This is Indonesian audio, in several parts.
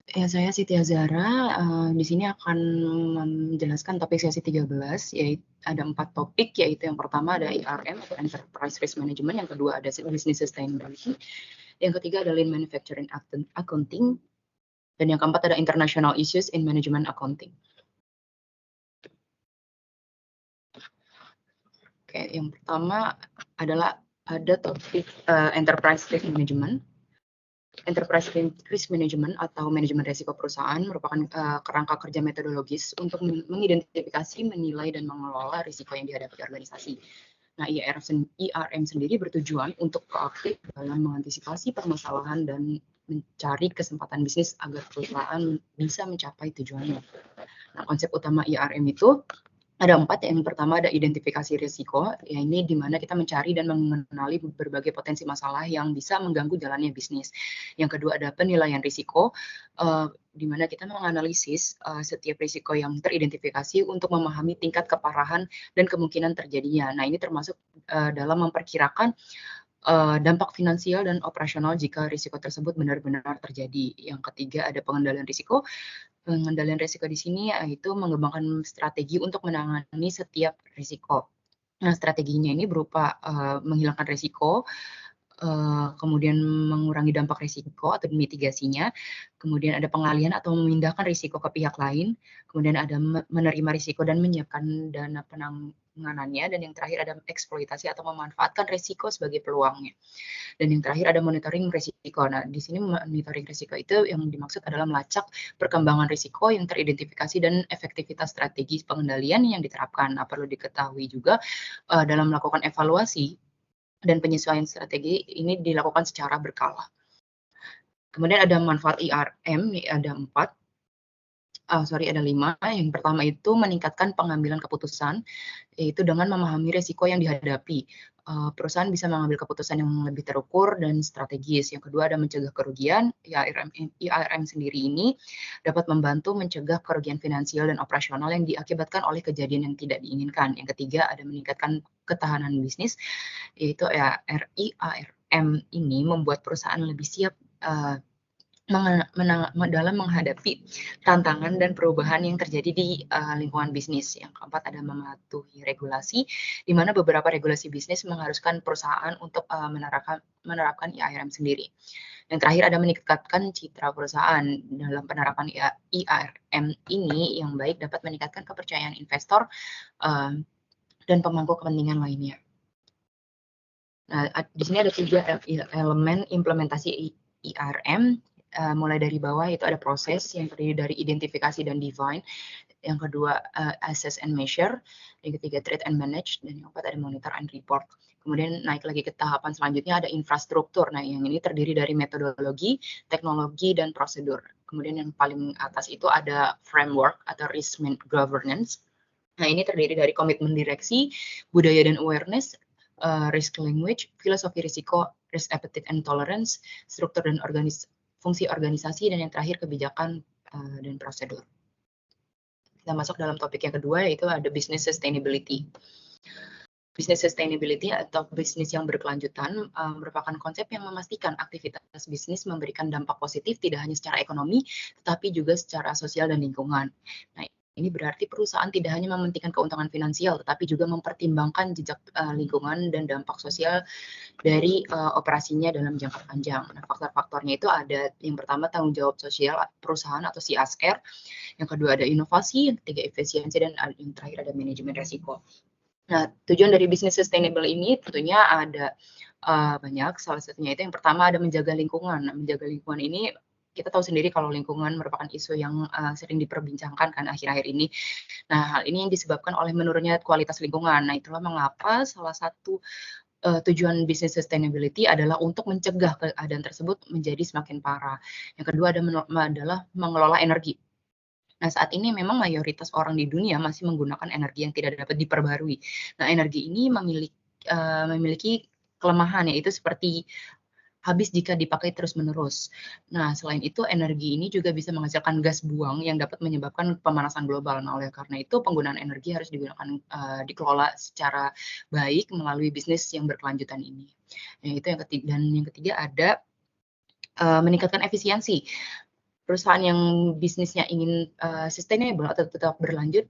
Ya, saya Siti Azhara, di sini akan menjelaskan topik sesi 13, yaitu ada 4 topik, yaitu yang pertama ada ERM atau Enterprise Risk Management, yang kedua ada Business Sustainability, yang ketiga ada Lean Manufacturing Accounting, dan yang keempat ada International Issues in Management Accounting. Oke, yang pertama adalah ada topik Enterprise Risk Management. Enterprise Risk Management atau manajemen risiko perusahaan merupakan kerangka kerja metodologis untuk mengidentifikasi, menilai, dan mengelola risiko yang dihadapi organisasi. Nah, IRM sendiri bertujuan untuk proaktif dalam mengantisipasi permasalahan dan mencari kesempatan bisnis agar perusahaan bisa mencapai tujuannya. Nah, konsep utama IRM itu ada 4. Yang pertama ada identifikasi risiko, ya ini di mana kita mencari dan mengenali berbagai potensi masalah yang bisa mengganggu jalannya bisnis. Yang kedua ada penilaian risiko, di mana kita menganalisis setiap risiko yang teridentifikasi untuk memahami tingkat keparahan dan kemungkinan terjadinya. Nah, ini termasuk dalam memperkirakan dampak finansial dan operasional jika risiko tersebut benar-benar terjadi. Yang ketiga ada pengendalian risiko. Pengendalian risiko di sini yaitu mengembangkan strategi untuk menangani setiap risiko. Nah, strateginya ini berupa menghilangkan risiko, kemudian mengurangi dampak risiko atau mitigasinya, kemudian ada pengalihan atau memindahkan risiko ke pihak lain, kemudian ada menerima risiko dan menyiapkan dana penanganannya, dan yang terakhir ada eksploitasi atau memanfaatkan risiko sebagai peluangnya. Dan yang terakhir ada monitoring risiko. Nah, di sini monitoring risiko itu yang dimaksud adalah melacak perkembangan risiko yang teridentifikasi dan efektivitas strategi pengendalian yang diterapkan. Nah, perlu diketahui juga dalam melakukan evaluasi dan penyesuaian strategi ini dilakukan secara berkala. Kemudian ada manfaat IRM, ada 4. Ada 5. Yang pertama itu meningkatkan pengambilan keputusan, yaitu dengan memahami risiko yang dihadapi. Perusahaan bisa mengambil keputusan yang lebih terukur dan strategis. Yang kedua ada mencegah kerugian. IRM sendiri ini dapat membantu mencegah kerugian finansial dan operasional yang diakibatkan oleh kejadian yang tidak diinginkan. Yang ketiga ada meningkatkan ketahanan bisnis, yaitu IRM ini membuat perusahaan lebih siap dalam menghadapi tantangan dan perubahan yang terjadi di lingkungan bisnis. Yang keempat ada mematuhi regulasi, di mana beberapa regulasi bisnis mengharuskan perusahaan untuk menerapkan IRM sendiri. Yang terakhir ada meningkatkan citra perusahaan. Dalam penerapan IRM ini yang baik dapat meningkatkan kepercayaan investor dan pemangku kepentingan lainnya. Nah, di sini ada 3 elemen implementasi IRM. Mulai dari bawah itu ada proses yang terdiri dari identifikasi dan define, yang kedua assess and measure, yang ketiga treat and manage, dan yang keempat ada monitor and report. Kemudian naik lagi ke tahapan selanjutnya ada infrastruktur. Nah, yang ini terdiri dari metodologi, teknologi, dan prosedur. Kemudian yang paling atas itu ada framework atau risk governance. Nah, ini terdiri dari komitmen direksi, budaya dan awareness, risk language, filosofi risiko, risk appetite and tolerance, struktur dan fungsi organisasi, dan yang terakhir kebijakan dan prosedur. Kita masuk dalam topik yang kedua, yaitu ada business sustainability. Business sustainability atau bisnis yang berkelanjutan merupakan konsep yang memastikan aktivitas bisnis memberikan dampak positif tidak hanya secara ekonomi, tetapi juga secara sosial dan lingkungan. Nah, ini berarti perusahaan tidak hanya mementingkan keuntungan finansial, tetapi juga mempertimbangkan jejak lingkungan dan dampak sosial dari operasinya dalam jangka panjang. Nah, faktor-faktornya itu ada yang pertama tanggung jawab sosial perusahaan atau CSR, yang kedua ada inovasi, yang ketiga efisiensi, dan yang terakhir ada manajemen risiko. Nah, tujuan dari bisnis sustainable ini tentunya ada banyak. Salah satunya itu yang pertama ada menjaga lingkungan. Nah, menjaga lingkungan ini kita tahu sendiri kalau lingkungan merupakan isu yang sering diperbincangkan kan akhir-akhir ini. Nah, hal ini yang disebabkan oleh menurunnya kualitas lingkungan. Nah, itulah mengapa salah satu tujuan bisnis sustainability adalah untuk mencegah keadaan tersebut menjadi semakin parah. Yang kedua adalah mengelola energi. Nah, saat ini memang mayoritas orang di dunia masih menggunakan energi yang tidak dapat diperbarui. Nah, energi ini memiliki kelemahan, yaitu seperti habis jika dipakai terus-menerus. Nah, selain itu energi ini juga bisa menghasilkan gas buang yang dapat menyebabkan pemanasan global. Nah, oleh karena itu penggunaan energi harus dikelola secara baik melalui bisnis yang berkelanjutan ini. Nah, itu yang ketiga, dan yang ketiga ada meningkatkan efisiensi. perusahaan yang bisnisnya ingin sustainable atau tetap berlanjut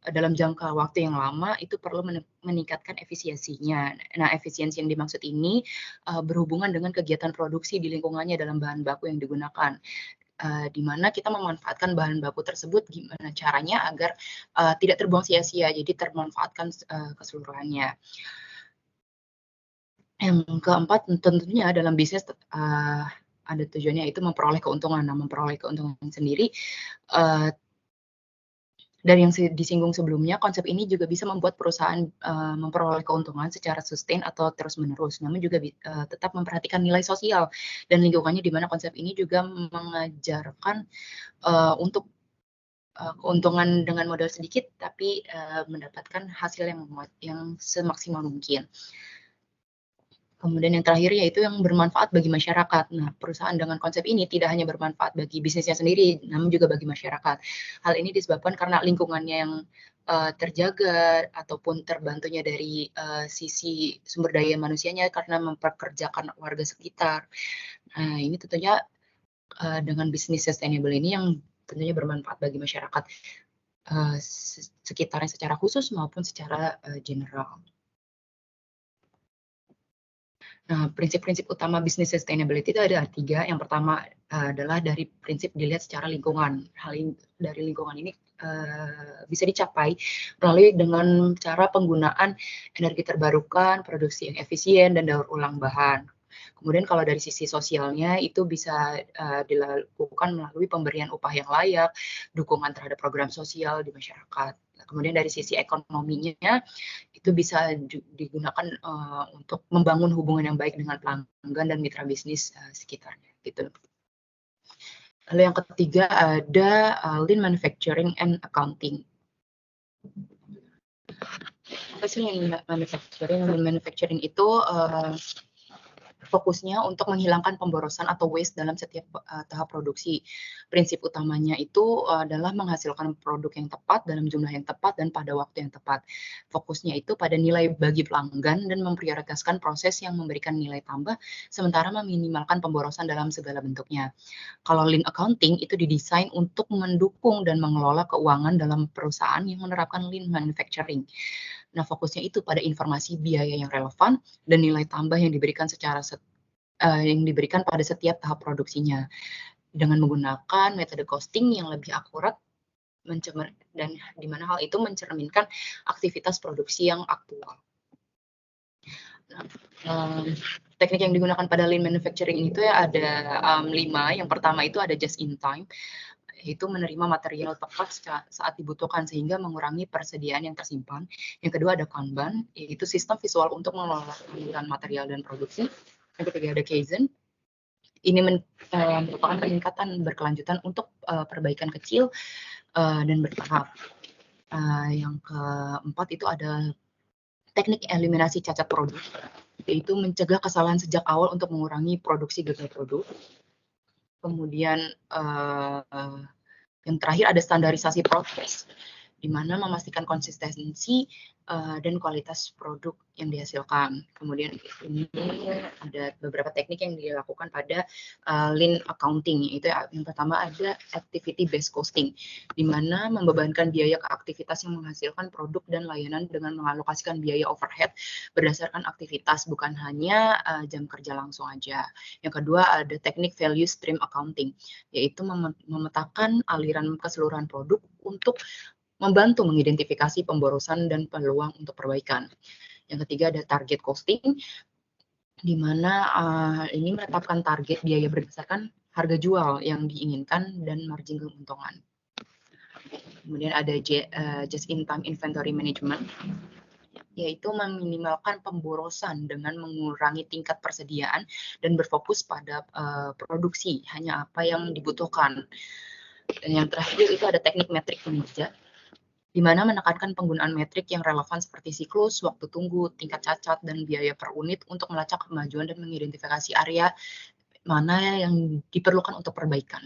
dalam jangka waktu yang lama, itu perlu meningkatkan efisiensinya. Nah, efisiensi yang dimaksud ini berhubungan dengan kegiatan produksi di lingkungannya dalam bahan baku yang digunakan. Di mana kita memanfaatkan bahan baku tersebut gimana caranya agar tidak terbuang sia-sia, jadi termanfaatkan keseluruhannya. Yang keempat, tentunya dalam bisnis ada tujuannya itu memperoleh keuntungan. Nah, memperoleh keuntungan sendiri dari yang disinggung sebelumnya, konsep ini juga bisa membuat perusahaan memperoleh keuntungan secara sustain atau terus-menerus, namun juga tetap memperhatikan nilai sosial dan lingkungannya, di mana konsep ini juga mengajarkan untuk keuntungan dengan modal sedikit, tapi mendapatkan hasil yang semaksimal mungkin. Kemudian yang terakhir yaitu yang bermanfaat bagi masyarakat. Nah, perusahaan dengan konsep ini tidak hanya bermanfaat bagi bisnisnya sendiri, namun juga bagi masyarakat. Hal ini disebabkan karena lingkungannya yang terjaga ataupun terbantunya dari sisi sumber daya manusianya karena memperkerjakan warga sekitar. Nah, ini tentunya dengan bisnis sustainable ini yang tentunya bermanfaat bagi masyarakat sekitarnya secara khusus maupun secara general. Nah, prinsip-prinsip utama bisnis sustainability itu ada 3. Yang pertama adalah dari prinsip dilihat secara lingkungan. Dari lingkungan ini bisa dicapai melalui dengan cara penggunaan energi terbarukan, produksi yang efisien, dan daur ulang bahan. Kemudian kalau dari sisi sosialnya itu bisa dilakukan melalui pemberian upah yang layak, dukungan terhadap program sosial di masyarakat. Nah, kemudian dari sisi ekonominya itu bisa digunakan untuk membangun hubungan yang baik dengan pelanggan dan mitra bisnis sekitarnya gitu. Lalu yang ketiga ada lean manufacturing and accounting. Apa sih lean manufacturing? Lean manufacturing itu fokusnya untuk menghilangkan pemborosan atau waste dalam setiap tahap produksi. Prinsip utamanya itu adalah menghasilkan produk yang tepat dalam jumlah yang tepat dan pada waktu yang tepat. Fokusnya itu pada nilai bagi pelanggan dan memprioritaskan proses yang memberikan nilai tambah, sementara meminimalkan pemborosan dalam segala bentuknya. Kalau lean accounting itu didesain untuk mendukung dan mengelola keuangan dalam perusahaan yang menerapkan lean manufacturing. Nah, fokusnya itu pada informasi biaya yang relevan dan nilai tambah yang diberikan pada setiap tahap produksinya. Dengan menggunakan metode costing yang lebih akurat dan di mana hal itu mencerminkan aktivitas produksi yang aktual. Nah, teknik yang digunakan pada lean manufacturing itu ya ada 5. Yang pertama itu ada just in time, yaitu menerima material tepat saat dibutuhkan sehingga mengurangi persediaan yang tersimpan. Yang kedua ada Kanban, yaitu sistem visual untuk mengelola aliran material dan produksi. Yang ketiga ada Kaizen. Ini merupakan peningkatan berkelanjutan untuk perbaikan kecil dan bertahap. Yang keempat itu ada teknik eliminasi cacat produk, yaitu mencegah kesalahan sejak awal untuk mengurangi produksi gagal produk. Kemudian yang terakhir ada standarisasi proses, di mana memastikan konsistensi dan kualitas produk yang dihasilkan. Kemudian ini ada beberapa teknik yang dilakukan pada lean accounting, yaitu yang pertama ada activity based costing, di mana membebankan biaya ke aktivitas yang menghasilkan produk dan layanan dengan mengalokasikan biaya overhead berdasarkan aktivitas, bukan hanya jam kerja langsung aja. Yang kedua ada teknik value stream accounting, yaitu memetakan aliran keseluruhan produk untuk membantu mengidentifikasi pemborosan dan peluang untuk perbaikan. Yang ketiga ada target costing, di mana ini menetapkan target biaya berdasarkan harga jual yang diinginkan dan margin keuntungan. Kemudian ada just in time inventory management, yaitu meminimalkan pemborosan dengan mengurangi tingkat persediaan dan berfokus pada produksi hanya apa yang dibutuhkan. Dan yang terakhir itu ada teknik metrik kinerja, di mana menekankan penggunaan metrik yang relevan seperti siklus, waktu tunggu, tingkat cacat, dan biaya per unit untuk melacak kemajuan dan mengidentifikasi area mana yang diperlukan untuk perbaikan.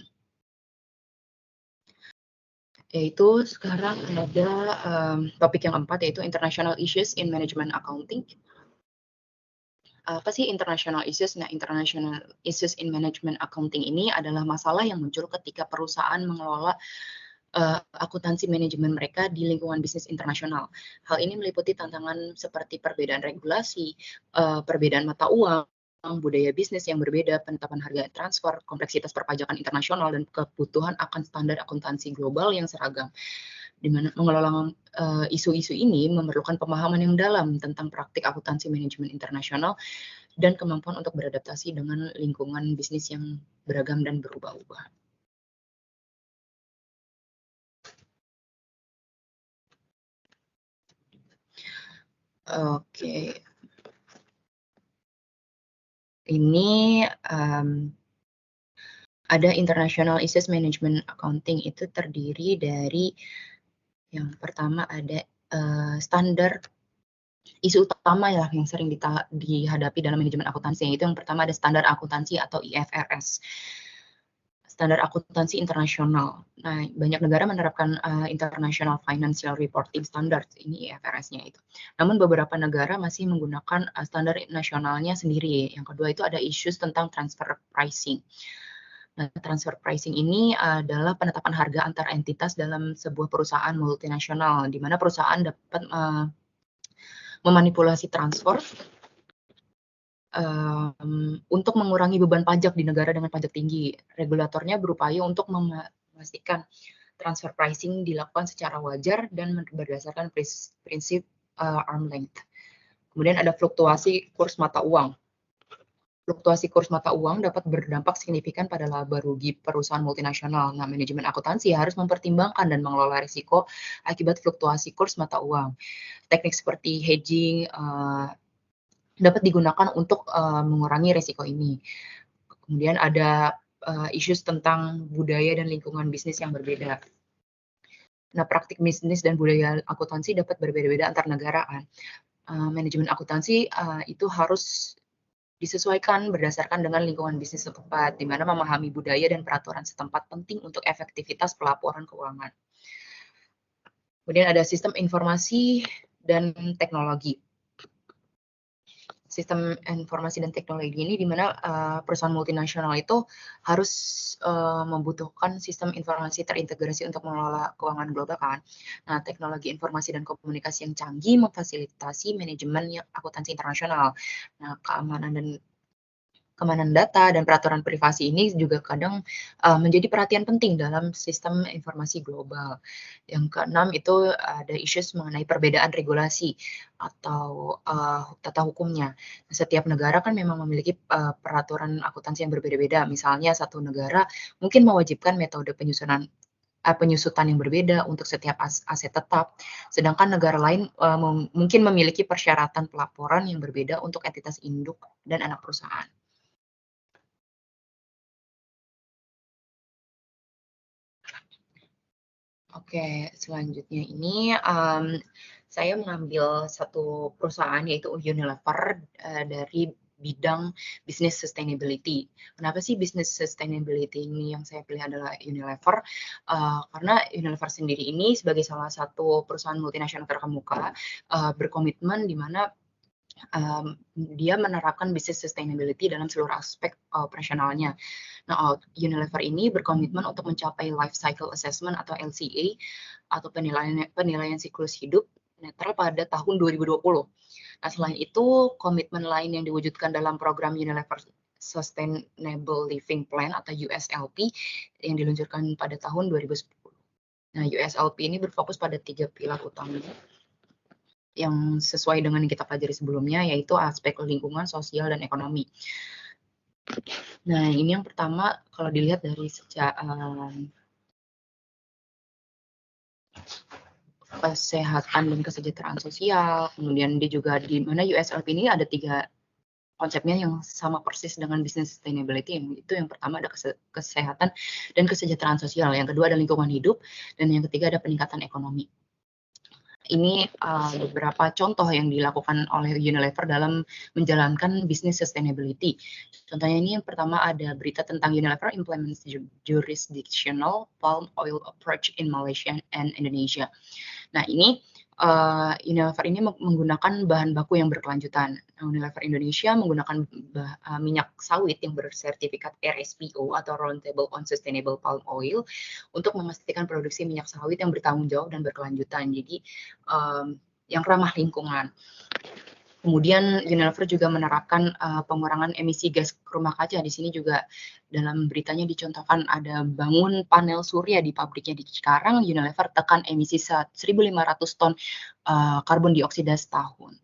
Yaitu sekarang ada topik yang keempat, yaitu International Issues in Management Accounting. Apa sih international issues? Nah, international issues in management accounting ini adalah masalah yang muncul ketika perusahaan mengelola akuntansi manajemen mereka di lingkungan bisnis internasional. Hal ini meliputi tantangan seperti perbedaan regulasi, perbedaan mata uang, budaya bisnis yang berbeda, penetapan harga transfer, kompleksitas perpajakan internasional, dan kebutuhan akan standar akuntansi global yang seragam. Di mana mengelola isu-isu ini memerlukan pemahaman yang dalam tentang praktik akuntansi manajemen internasional dan kemampuan untuk beradaptasi dengan lingkungan bisnis yang beragam dan berubah-ubah. Oke. Ini ada International Issues Management Accounting, itu terdiri dari yang pertama ada standar isu utama ya yang sering dihadapi dalam manajemen akuntansi, yaitu yang pertama ada standar akuntansi atau IFRS. Standar akuntansi internasional. Nah, banyak negara menerapkan International Financial Reporting Standards, ini IFRS-nya itu. Namun beberapa negara masih menggunakan standar nasionalnya sendiri. Yang kedua itu ada issues tentang transfer pricing. Nah, transfer pricing ini adalah penetapan harga antar entitas dalam sebuah perusahaan multinasional, di mana perusahaan dapat memanipulasi transfer untuk mengurangi beban pajak di negara dengan pajak tinggi. Regulatornya berupaya untuk memastikan transfer pricing dilakukan secara wajar dan berdasarkan prinsip arm length. Kemudian ada fluktuasi kurs mata uang. Fluktuasi kurs mata uang dapat berdampak signifikan pada laba rugi perusahaan multinasional. Nah, manajemen akuntansi harus mempertimbangkan dan mengelola risiko akibat fluktuasi kurs mata uang. Teknik seperti hedging dapat digunakan untuk mengurangi risiko ini. Kemudian ada issues tentang budaya dan lingkungan bisnis yang berbeda. Nah, praktik bisnis dan budaya akuntansi dapat berbeda-beda antar negara. Manajemen akuntansi itu harus disesuaikan berdasarkan dengan lingkungan bisnis setempat, di mana memahami budaya dan peraturan setempat penting untuk efektivitas pelaporan keuangan. Kemudian ada sistem informasi dan teknologi. Sistem informasi dan teknologi ini di mana perusahaan multinasional itu harus membutuhkan sistem informasi terintegrasi untuk mengelola keuangan global kan. Nah, teknologi informasi dan komunikasi yang canggih memfasilitasi manajemen akuntansi internasional. Nah, keamanan data dan peraturan privasi ini juga kadang menjadi perhatian penting dalam sistem informasi global. Yang keenam itu ada issues mengenai perbedaan regulasi atau tata hukumnya. Setiap negara kan memang memiliki peraturan akuntansi yang berbeda-beda. Misalnya satu negara mungkin mewajibkan metode penyusutan yang berbeda untuk setiap aset tetap, sedangkan negara lain mungkin memiliki persyaratan pelaporan yang berbeda untuk entitas induk dan anak perusahaan. Oke, selanjutnya ini saya mengambil satu perusahaan yaitu Unilever dari bidang business sustainability. Kenapa sih business sustainability ini yang saya pilih adalah Unilever? Karena Unilever sendiri ini sebagai salah satu perusahaan multinasional terkemuka berkomitmen di mana dia menerapkan business sustainability dalam seluruh aspek operasionalnya. Nah, Unilever ini berkomitmen untuk mencapai life cycle assessment atau LCA atau penilaian siklus hidup netral pada tahun 2020. Nah, selain itu, komitmen lain yang diwujudkan dalam program Unilever Sustainable Living Plan atau USLP yang diluncurkan pada tahun 2010. Nah, USLP ini berfokus pada 3 pilar utama yang sesuai dengan yang kita pelajari sebelumnya, yaitu aspek lingkungan, sosial, dan ekonomi. Nah, ini yang pertama kalau dilihat dari sejak kesehatan dan kesejahteraan sosial, kemudian dia juga di mana USLP ini ada 3 konsepnya yang sama persis dengan business sustainability. Itu yang pertama ada kesehatan dan kesejahteraan sosial, yang kedua ada lingkungan hidup, dan yang ketiga ada peningkatan ekonomi. Ini beberapa contoh yang dilakukan oleh Unilever dalam menjalankan business sustainability. Contohnya ini yang pertama ada berita tentang Unilever implements jurisdictional palm oil approach in Malaysia and Indonesia. Nah, ini Unilever ini menggunakan bahan baku yang berkelanjutan. Nah, Unilever Indonesia menggunakan minyak sawit yang bersertifikat RSPO atau Roundtable on Sustainable Palm Oil untuk memastikan produksi minyak sawit yang bertanggung jawab dan berkelanjutan. Jadi, yang ramah lingkungan. Kemudian Unilever juga menerapkan pengurangan emisi gas rumah kaca. Di sini juga dalam beritanya dicontohkan ada bangun panel surya di pabriknya di Cikarang, Unilever tekan emisi 1.500 ton karbon dioksida setahun.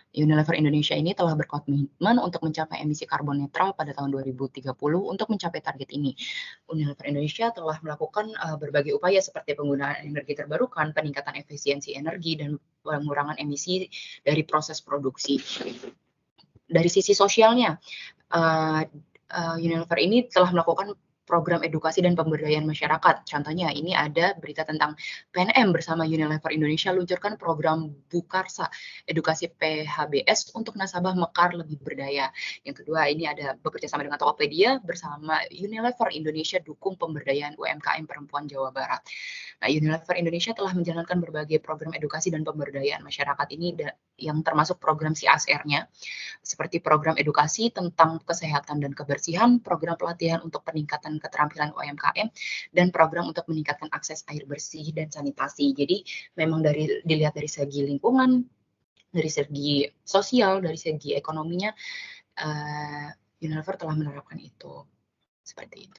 Unilever Indonesia ini telah berkomitmen untuk mencapai emisi karbon netral pada tahun 2030. Untuk mencapai target ini, Unilever Indonesia telah melakukan berbagai upaya seperti penggunaan energi terbarukan, peningkatan efisiensi energi, dan pengurangan emisi dari proses produksi. Dari sisi sosialnya, Unilever ini telah melakukan program edukasi dan pemberdayaan masyarakat. Contohnya ini ada berita tentang PNM bersama Unilever Indonesia luncurkan program Bukarsa, edukasi PHBS untuk nasabah Mekar lebih berdaya. Yang kedua, ini ada bekerja sama dengan Tokopedia bersama Unilever Indonesia dukung pemberdayaan UMKM perempuan Jawa Barat. Nah, Unilever Indonesia telah menjalankan berbagai program edukasi dan pemberdayaan masyarakat ini yang termasuk program CSR-nya, seperti program edukasi tentang kesehatan dan kebersihan, program pelatihan untuk peningkatan keterampilan UMKM, dan program untuk meningkatkan akses air bersih dan sanitasi. Jadi memang dilihat dari segi lingkungan, dari segi sosial, dari segi ekonominya, Unilever telah menerapkan itu. Seperti itu.